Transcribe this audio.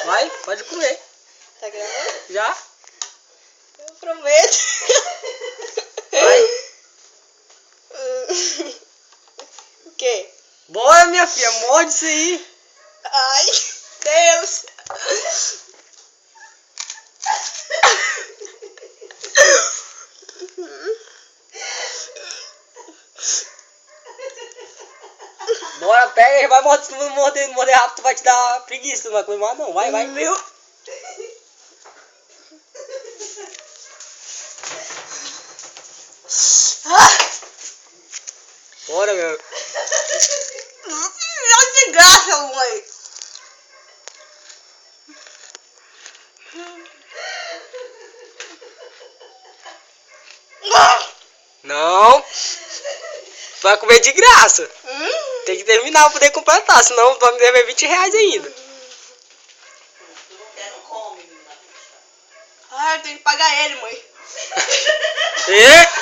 Vai, pode comer. Tá gravando? Já? Eu prometo. Vai. O quê? Bora, minha filha, morde isso aí. Ai, Deus. Bora, pega e vai morder. Se tu não morder rápido, tu vai te dar preguiça. Tu não vai comer mais não. Vai, vai. Meu. Bora, meu. Não de graça, mãe. Não. Tu vai comer de graça. Tem que terminar pra poder completar, senão tu vai me dever 20 reais ainda. Ah, eu tenho que pagar ele, mãe. E?